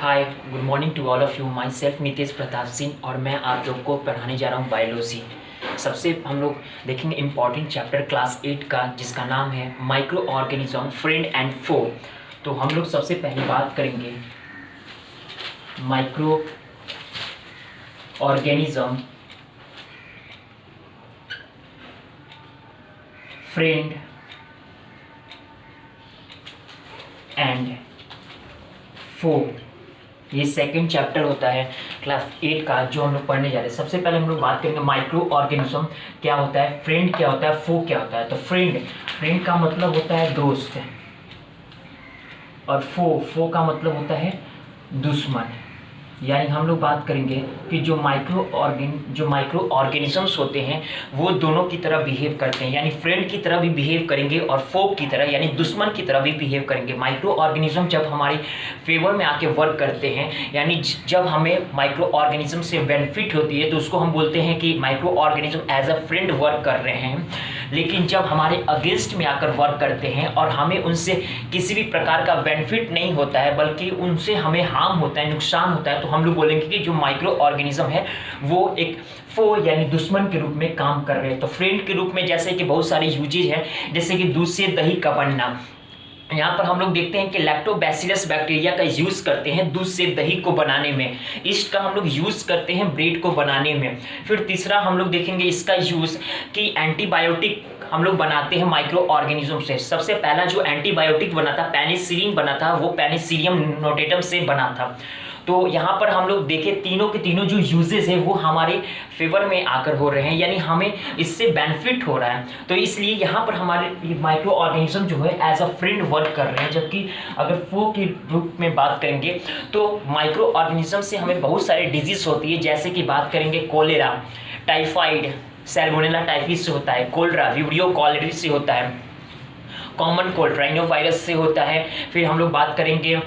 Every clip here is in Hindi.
Hi, good morning to all of you. Myself Nitesh Pratap Singh और मैं आप लोग को पढ़ाने जा रहा हूँ बायोलॉजी। सबसे हम लोग देखेंगे इम्पॉर्टेंट चैप्टर क्लास 8 का, जिसका नाम है माइक्रो ऑर्गेनिज्म फ्रेंड एंड फो। तो हम लोग सबसे पहले बात करेंगे माइक्रो ऑर्गेनिज्म फ्रेंड एंड फो। ये सेकंड चैप्टर होता है क्लास 8 का, जो हम लोग पढ़ने जा रहे हैं। सबसे पहले हम लोग बात करेंगे माइक्रो ऑर्गेनिज्म क्या होता है, फ्रेंड क्या होता है, फो क्या होता है। तो फ्रेंड का मतलब होता है दोस्त, और फो का मतलब होता है दुश्मन। यानी हम लोग बात करेंगे कि जो माइक्रो ऑर्गेनिजम्स होते हैं वो दोनों की तरह बिहेव करते हैं, यानी फ्रेंड की तरह भी बिहेव करेंगे और फो की तरह यानी दुश्मन की तरह भी बिहेव करेंगे। माइक्रो ऑर्गेनिज्म जब हमारे फेवर में आके वर्क करते हैं, यानी जब हमें माइक्रो ऑर्गेनिज्म से बेनिफिट होती है, तो उसको हम बोलते हैं कि microorganism as a friend work कर रहे हैं। लेकिन जब हमारे अगेंस्ट में आकर वर्क करते हैं और हमें उनसे किसी भी प्रकार का बेनिफिट नहीं होता है, बल्कि उनसे हमें हार्म होता है, नुकसान होता है, तो हम लोग बोलेंगे कि जो माइक्रो ऑर्गेनिज्म है वो एक फो यानी दुश्मन के रूप में काम कर रहे हैं। तो फ्रेंड के रूप में जैसे कि बहुत सारे यूजेज हैं, जैसे कि दूध से दही का बनना। यहाँ पर हम लोग देखते हैं कि लैक्टोबैसिलस बैक्टीरिया का यूज़ करते हैं दूध से दही को बनाने में। ईस्ट का हम लोग यूज़ करते हैं ब्रेड को बनाने में। फिर तीसरा हम लोग देखेंगे इसका यूज़ कि एंटीबायोटिक हम लोग बनाते हैं माइक्रो ऑर्गेनिज्म से। सबसे पहला जो एंटीबायोटिक बना था, पेनिसिलिन बना था, वो पेनिसिलियम नोटेटम से बना था। तो यहाँ पर हम लोग देखें तीनों के तीनों जो यूजेस है वो हमारे फेवर में आकर हो रहे हैं, यानी हमें इससे बेनिफिट हो रहा है। तो इसलिए यहाँ पर हमारे माइक्रो ऑर्गेनिज्म जो है एज अ फ्रेंड वर्क कर रहे हैं। जबकि अगर फो के रूप में बात करेंगे तो माइक्रो ऑर्गेनिज्म से हमें बहुत सारी डिजीज होती है, जैसे कि बात करेंगे कोलेरा, टाइफाइड, सैल्मोनेला टाइफिस से होता है, कोलरा विब्रियो कॉलेरा से होता है, कॉमन कोल्ड राइनोवायरस से होता है। फिर हम लोग बात करेंगे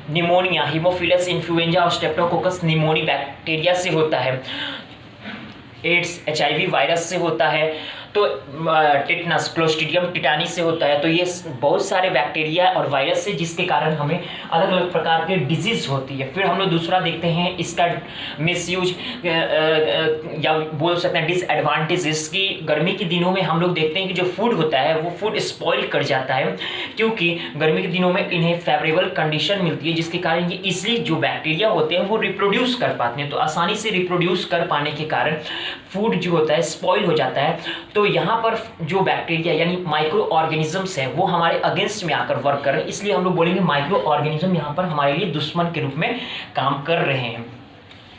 निमोनिया, हीमोफिलस इन्फ्लुएंजा और स्टेप्टोकोकस निमोनी बैक्टीरिया से होता है, एड्स HIV वायरस से होता है, तो टिटनस क्लोस्ट्रीडियम टिटानी से होता है। तो ये बहुत सारे बैक्टीरिया और वायरस से जिसके कारण हमें अलग अलग प्रकार के डिजीज होती है। फिर हम लोग दूसरा देखते हैं इसका मिसयूज या बोल सकते हैं डिसएडवांटेजेस की। गर्मी के दिनों में हम लोग देखते हैं कि जो फूड होता है वो फूड स्पॉइल कर जाता है, क्योंकि गर्मी के दिनों में इन्हें फेवरेबल कंडीशन मिलती है, जिसके कारण ये इसलिए जो बैक्टीरिया होते हैं वो रिप्रोड्यूस कर पाते हैं। तो आसानी से रिप्रोड्यूस कर पाने के कारण फूड जो होता है स्पॉइल हो जाता है। तो यहाँ पर जो बैक्टीरिया यानी माइक्रो ऑर्गेनिजम्स है वो हमारे अगेंस्ट में आकर वर्क कर रहे हैं, इसलिए हम लोग बोलेंगे माइक्रो ऑर्गेनिज्म यहाँ पर हमारे लिए दुश्मन के रूप में काम कर रहे हैं।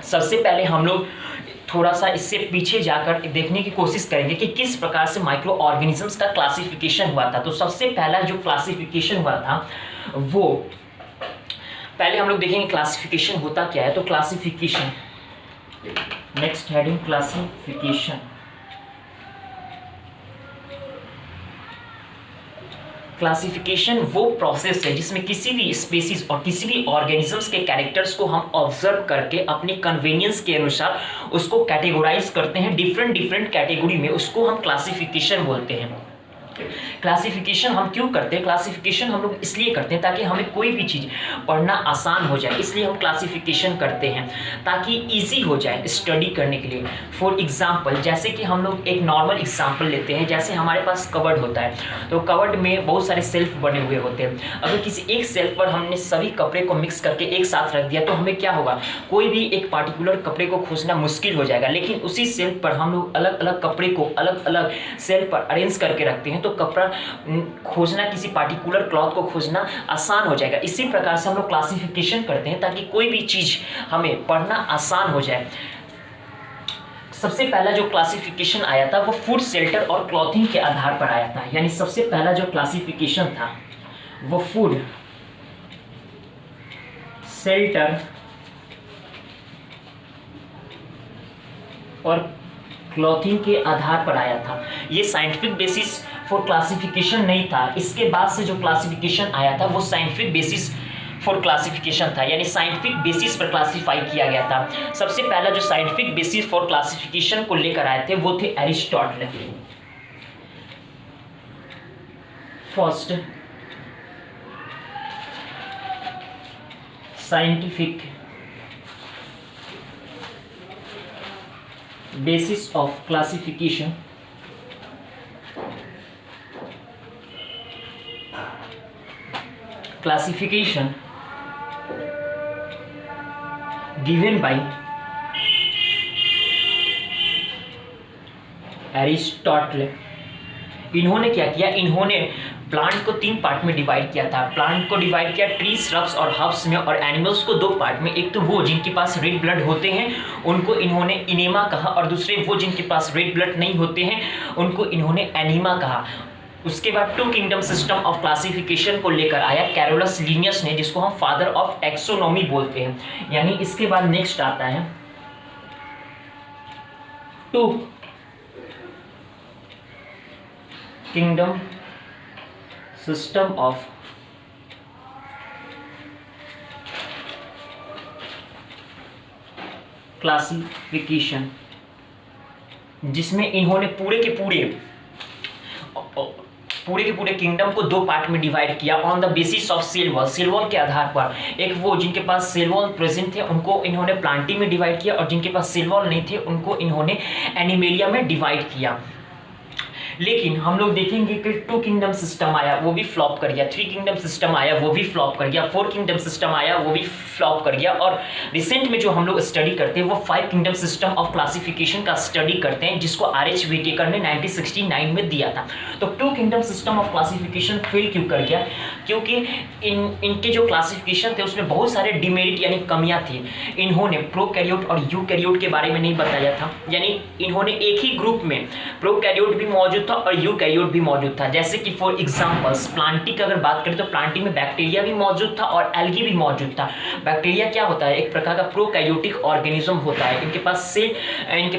सबसे पहले हम लोग थोड़ा सा इससे पीछे जाकर देखने की कोशिश करेंगे कि किस प्रकार से माइक्रो ऑर्गेनिजम्स का क्लासिफिकेशन हुआ था। तो सबसे पहला जो क्लासिफिकेशन हुआ था वो पहले हम लोग देखेंगे क्लासिफिकेशन होता क्या है। तो classification, next heading classification. Classification वो प्रोसेस है जिसमें किसी भी स्पीसीज और किसी भी ऑर्गेनिजम्स के कैरेक्टर्स को हम ऑब्जर्व करके अपने कन्वीनियंस के अनुसार उसको कैटेगोराइज करते हैं डिफरेंट कैटेगरी में, उसको हम क्लासिफिकेशन बोलते हैं। क्लासिफिकेशन हम क्यों करते हैं? क्लासिफिकेशन हम लोग इसलिए करते हैं ताकि हमें कोई भी चीज़ पढ़ना आसान हो जाए, इसलिए हम क्लासिफिकेशन करते हैं ताकि इजी हो जाए स्टडी करने के लिए। फॉर एग्जांपल, जैसे कि हम लोग एक नॉर्मल एग्जांपल लेते हैं, जैसे हमारे पास कबर्ड होता है, तो कबर्ड में बहुत सारे सेल्फ बने हुए होते हैं। अगर किसी एक सेल्फ पर हमने सभी कपड़े को मिक्स करके एक साथ रख दिया तो हमें क्या होगा, कोई भी एक पार्टिकुलर कपड़े को खोजना मुश्किल हो जाएगा। लेकिन उसी सेल्फ पर हम लोग अलग अलग कपड़े को अलग अलग सेल्फ पर अरेंज करके रखते हैं, तो कपड़ा खोजना, किसी पार्टिकुलर क्लॉथ को खोजना आसान हो जाएगा। इसी प्रकार से हम लोग क्लासिफिकेशन करते हैं ताकि कोई भी चीज हमें पढ़ना आसान हो जाए। सबसे पहला जो क्लासिफिकेशन आया था वो फूड, शेल्टर और क्लॉथिंग के आधार पर आया था। यानी सबसे पहला जो क्लासिफिकेशन था वो फूड, शेल्टर और क्लॉथिंग के आधार पर आया था। ये साइंटिफिक बेसिस फॉर क्लासिफिकेशन नहीं था। इसके बाद से जो क्लासिफिकेशन आया था वो साइंटिफिक बेसिस फॉर क्लासिफिकेशन था, यानी साइंटिफिक बेसिस पर क्लासिफाई किया गया था। सबसे पहला जो साइंटिफिक बेसिस फॉर क्लासिफिकेशन को लेकर आए थे वो थे Aristotle. First scientific basis of classification given by Aristotle. इन्होंने क्या किया, इन्होंने प्लांट को 3 पार्ट में डिवाइड किया था। प्लांट को डिवाइड किया ट्री, श्रब्स और हर्ब्स में, और एनिमल्स को 2 पार्ट में। एक तो वो जिनके पास रेड ब्लड होते हैं उनको इन्होंने इनेमा कहा, और दूसरे वो जिनके पास रेड ब्लड नहीं होते हैं उनको इन्होंने एनीमा कहा। उसके बाद 2 किंगडम सिस्टम ऑफ क्लासिफिकेशन को लेकर आया कैरोलस लिनियस ने, जिसको हम फादर ऑफ एक्सोनॉमी बोलते हैं। यानी इसके बाद नेक्स्ट आता है 2 किंगडम सिस्टम ऑफ क्लासिफिकेशन, जिसमें इन्होंने पूरे के पूरे किंगडम को 2 पार्ट में डिवाइड किया on the basis of cell wall. Cell wall के आधार पर एक वो जिनके पास सेल वॉल प्रेजेंट थे उनको इन्होंने प्लांटी में डिवाइड किया, और जिनके पास सेल वॉल नहीं थे उनको इन्होंने एनिमेलिया में डिवाइड किया। लेकिन हम लोग देखेंगे कि 2 किंगडम सिस्टम आया, वो भी फ्लॉप कर गया। 3 किंगडम सिस्टम आया, वो भी फ्लॉप कर गया। 4 किंगडम सिस्टम आया, वो भी फ्लॉप कर गया। और रिसेंट में जो हम लोग स्टडी करते हैं वो 5 किंगडम सिस्टम ऑफ क्लासिफिकेशन का स्टडी करते हैं, जिसको R.H. व्हिटेकर ने 1969 में दिया था। तो 2 kingdom system of classification fail क्यों कर गया? क्योंकि इनके जो क्लासिफिकेशन थे उसमें बहुत सारे डिमेरिट यानी कमियां थी। इन्होंने प्रोकैरियोट और यूकैरियोट के बारे में नहीं बताया था, यानी इन्होंने एक ही ग्रुप में प्रोकैरियोट भी मौजूद था और यूकैरियोट भी मौजूद था। जैसे कि फॉर एग्जांपल्स प्लांटी का अगर बात करें तो प्लांटी में बैक्टीरिया भी मौजूद था और एल्गी भी मौजूद था। बैक्टीरिया क्या होता है? एक प्रकार का प्रोकैरियोटिक ऑर्गेनिज्म होता है। इनके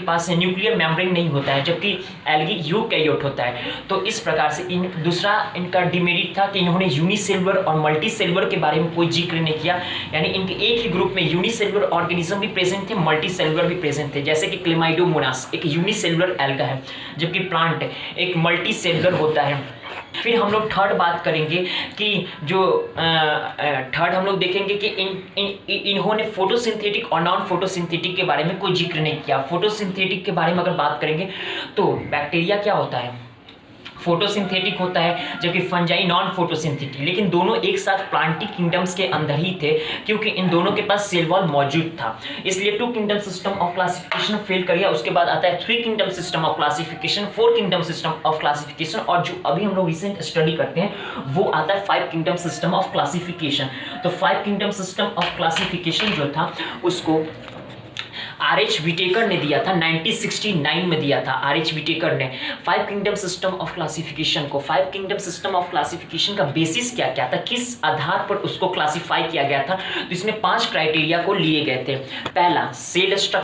पास न्यूक्लियर मेम्ब्रेन नहीं होता है, जबकि एल्गी यूकैरियोट होता है। तो इस प्रकार से दूसरा इनका डिमेरिट था कि इन्होंने यूनिसेलुलर और मल्टीसेलुलर के बारे में कोई जिक्र नहीं किया, यानी इनके एक ही ग्रुप में यूनिसेलुलर ऑर्गेनिज्म भी प्रेजेंट थे, मल्टीसेलुलर भी प्रेजेंट थे। जैसे कि क्लेमाइडोमोनास एक यूनिसेलुलर एल्गा है, जबकि प्लांट एक मल्टीसेलुलर होता है। फिर हम लोग थर्ड बात करेंगे कि जो थर्ड हम लोग देखेंगे कि इन्होंने फोटोसिंथेटिक और नॉन फोटोसिंथेटिक के बारे में कोई जिक्र नहीं किया। फोटोसिंथेटिक के बारे में अगर बात करेंगे तो बैक्टीरिया क्या होता है? फोटोसिंथेटिक होता है, जबकि फंजाई नॉन फोटोसिंथेटिक। लेकिन दोनों एक साथ प्लांटी किंगडम्स के अंदर ही थे, क्योंकि इन दोनों के पास सेल वॉल मौजूद था। इसलिए 2 kingdom system of classification fail कर गया। उसके बाद आता है 3 kingdom system of classification, 4 kingdom system of classification, और जो अभी हम लोग रिसेंट स्टडी करते हैं वो आता है 5 किंगडम सिस्टम ऑफ क्लासिफिकेशन। तो 5 किंगडम सिस्टम ऑफ क्लासिफिकेशन जो था उसको R.H. व्हिटेकर ने दिया था, 1969 में दिया था R.H. व्हिटेकर ने 5 किंगडम सिस्टम ऑफ क्लासिफिकेशन को। 5 किंगडम सिस्टम ऑफ क्लासिफिकेशन का बेसिस क्या क्या था, किस आधार पर उसको क्लासिफाई किया गया था? तो इसमें 5 क्राइटेरिया को लिए गए थे। पहला, सेल स्ट्रक्चर